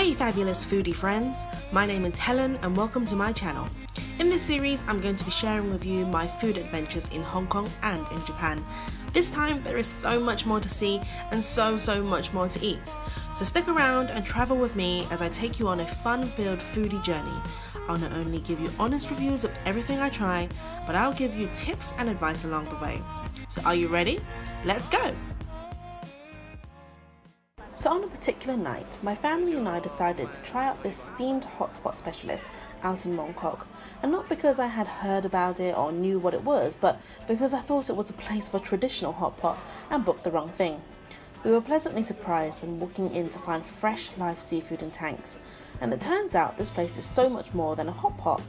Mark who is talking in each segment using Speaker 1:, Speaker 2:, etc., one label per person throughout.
Speaker 1: Hey fabulous foodie friends, my name is Helen and welcome to my channel. In this series I'm going to be sharing with you my food adventures in Hong Kong and in Japan. This time there is so much more to see and so much more to eat. So stick around and travel with me as I take you on a fun-filled foodie journey. I'll not only give you honest reviews of everything I try, but I'll give you tips and advice along the way. So are you ready? Let's go! So on a particular night, my family and I decided to try out this steamed Hotspot Specialist out in Mongkok. And not because I had heard about it or knew what it was, but because I thought it was a place for traditional hot pot and booked the wrong thing. We were pleasantly surprised when walking in to find fresh live seafood in tanks. And it turns out this place is so much more than a hot pot.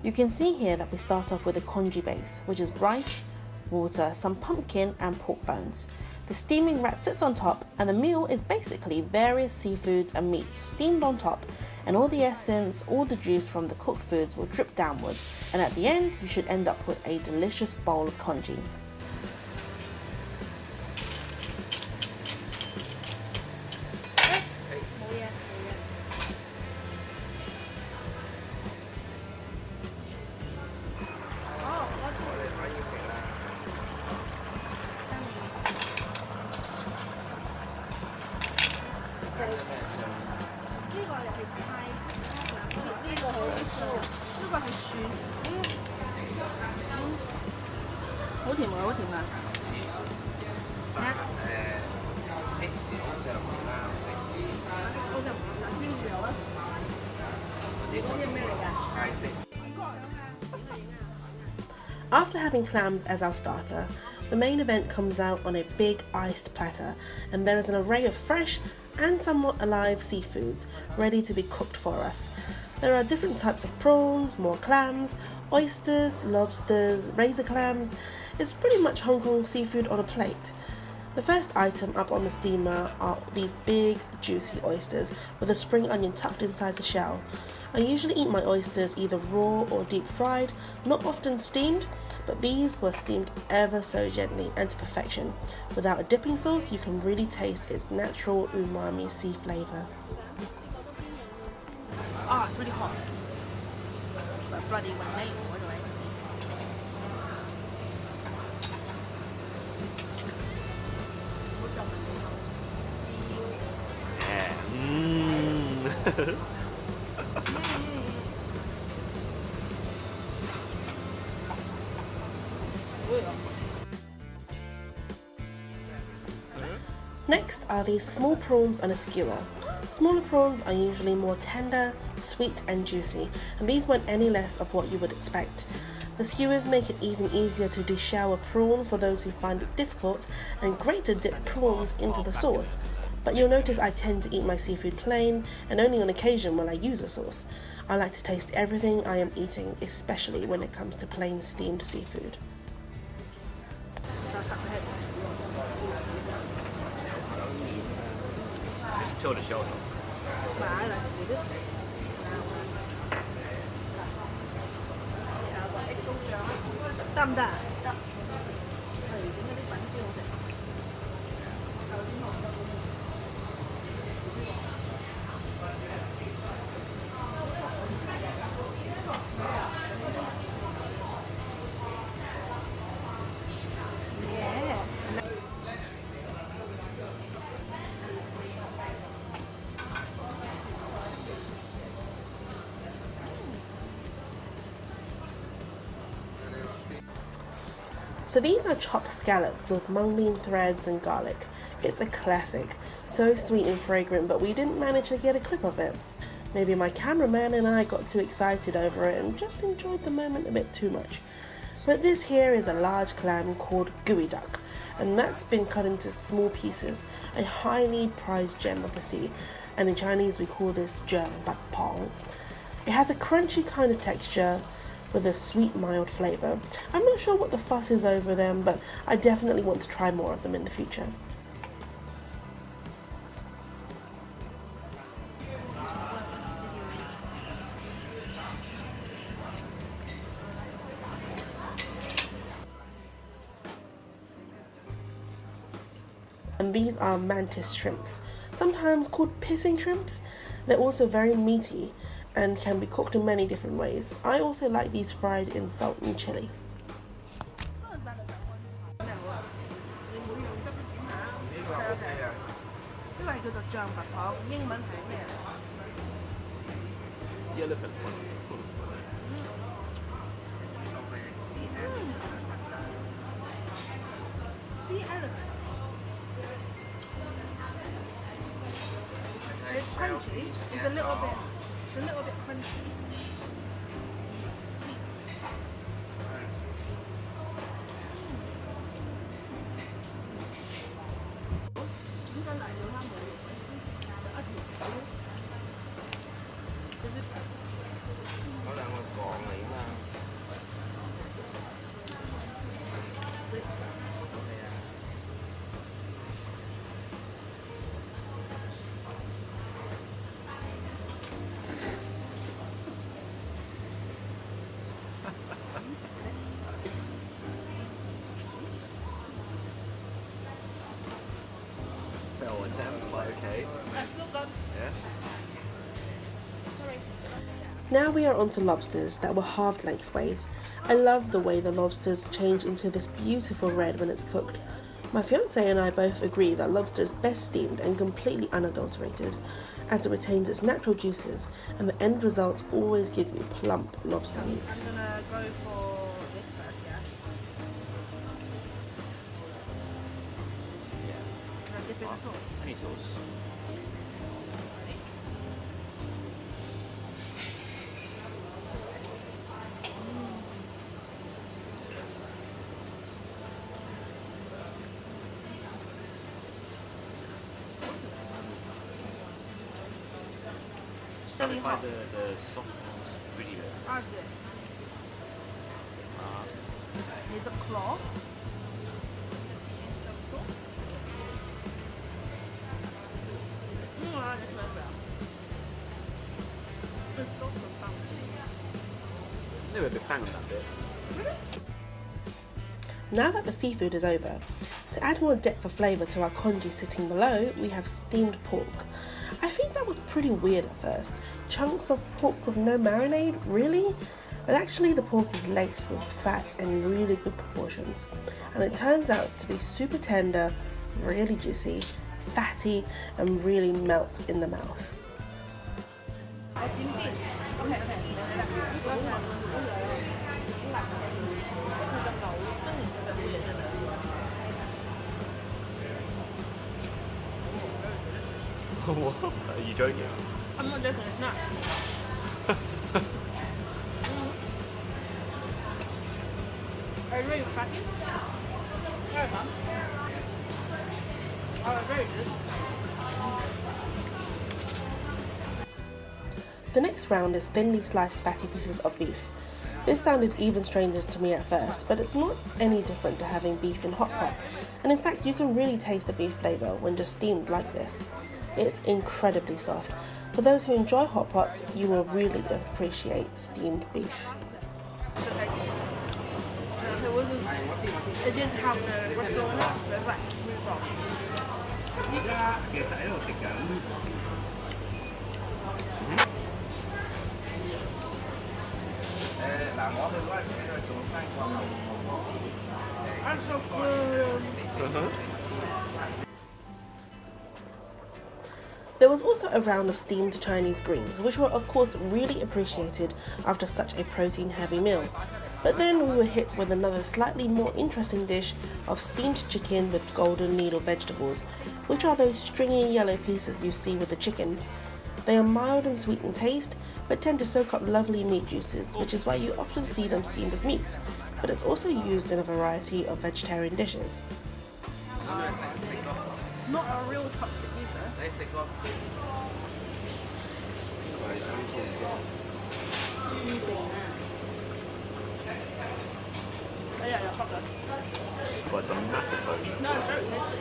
Speaker 1: You can see here that we start off with a Kanji base, which is rice, water, some pumpkin and pork bones. The steaming rat sits on top and the meal is basically various seafoods and meats steamed on top, and all the essence, all the juice from the cooked foods will drip downwards, and at the end you should end up with a delicious bowl of congee. After having clams as our starter, the main event comes out on a big iced platter, and there is an array of fresh and somewhat alive seafoods ready to be cooked for us. There are different types of prawns, more clams, oysters, lobsters, razor clams. It's pretty much Hong Kong seafood on a plate. The first item up on the steamer are these big juicy oysters with a spring onion tucked inside the shell. I usually eat my oysters either raw or deep fried, not often steamed, but these were steamed ever so gently and to perfection. Without a dipping sauce, you can really taste its natural umami sea flavour. Oh, it's really hot. But bloody one name, by the way. Next are these small prawns on a skewer. Smaller prawns are usually more tender, sweet and juicy, and these weren't any less of what you would expect. The skewers make it even easier to deshell a prawn for those who find it difficult, and great to dip prawns into the sauce. But you'll notice I tend to eat my seafood plain, and only on occasion will I use a sauce. I like to taste everything I am eating, especially when it comes to plain steamed seafood.
Speaker 2: Just peel the shells off.
Speaker 1: But I like to do this way. So these are chopped scallops with mung bean threads and garlic. It's a classic, so sweet and fragrant, but we didn't manage to get a clip of it. Maybe my cameraman and I got too excited over it and just enjoyed the moment a bit too much. But this here is a large clam called gooey duck, and that's been cut into small pieces, a highly prized gem of the sea, and in Chinese we call this zheng bak pong. It has a crunchy kind of texture with a sweet mild flavour. I'm not sure what the fuss is over them, but I definitely want to try more of them in the future. and these are Mantis shrimps. sometimes called pissing shrimps. They're also very meaty and can be cooked in many different ways. I also like these fried in salt and chili.
Speaker 2: The elephant one.
Speaker 3: Sea elephant. It's crunchy. It's a little bit crunchy.
Speaker 2: Fell attempt, like okay.
Speaker 3: That's good.
Speaker 2: Yeah.
Speaker 1: Now we are onto lobsters that were halved lengthways. I love the way the lobsters change into this beautiful red when it's cooked. My fiance and I both agree that lobster is best steamed and completely unadulterated, as it retains its natural juices, and the end results always give you plump lobster meat.
Speaker 3: I'm gonna go for this first, yeah? Should I dip in the sauce?
Speaker 2: Any sauce.
Speaker 3: Really hot.
Speaker 2: The soft ones, pretty good.
Speaker 3: How's this? It's a claw. I just love that. It's so bouncy.
Speaker 2: They were a bit bang on that bit.
Speaker 1: Now that the seafood is over, to add more depth of flavour to our congee sitting below, we have steamed pork. I think that was pretty weird at first. Chunks of pork with no marinade? Really? But actually the pork is laced with fat and really good proportions. And it turns out to be super tender, really juicy, fatty, and really melt in the mouth.
Speaker 2: What? Are you joking?
Speaker 3: I'm not joking, it's nuts. Are you ready to crack it? Very fun. Oh, very good.
Speaker 1: The next round is thinly sliced fatty pieces of beef. This sounded even stranger to me at first, but it's not any different to having beef in hot pot. And in fact, you can really taste the beef flavour when just steamed like this. It's incredibly soft. For those who enjoy hot pots, you will really appreciate steamed beef.
Speaker 3: It didn't have the bristle in it, but it's like really soft. That's so good.
Speaker 1: There was also a round of steamed Chinese greens, which were of course really appreciated after such a protein-heavy meal. But then we were hit with another slightly more interesting dish of steamed chicken with golden needle vegetables, which are those stringy yellow pieces you see with the chicken. They are mild and sweet in taste, but tend to soak up lovely meat juices, which is why you often see them steamed with meat, but it's also used in a variety of vegetarian dishes.
Speaker 3: Not a real chopstick either. Oh yeah, hot dog.
Speaker 2: Well, it's a massive bone.
Speaker 3: No, it's very tasty.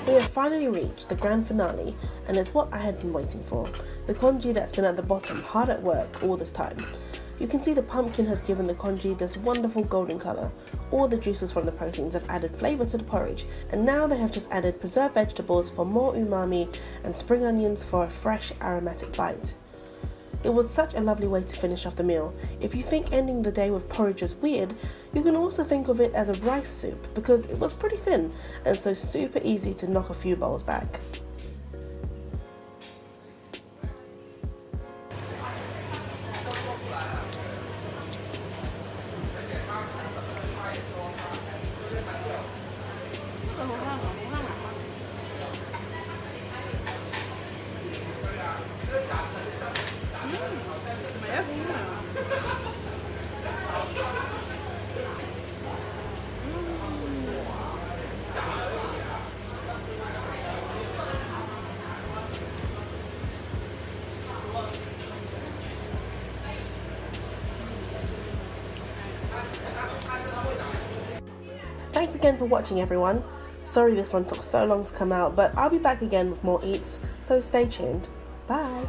Speaker 1: We have finally reached the grand finale, and it's what I had been waiting for. The congee that's been at the bottom, hard at work all this time. You can see the pumpkin has given the congee this wonderful golden colour. All the juices from the proteins have added flavour to the porridge, and now they have just added preserved vegetables for more umami and spring onions for a fresh aromatic bite. It was such a lovely way to finish off the meal. If you think ending the day with porridge is weird, you can also think of it as a rice soup because it was pretty thin and so super easy to knock a few bowls back. Thanks again for watching, everyone. Sorry this one took so long to come out, but I'll be back again with more eats, so stay tuned. Bye!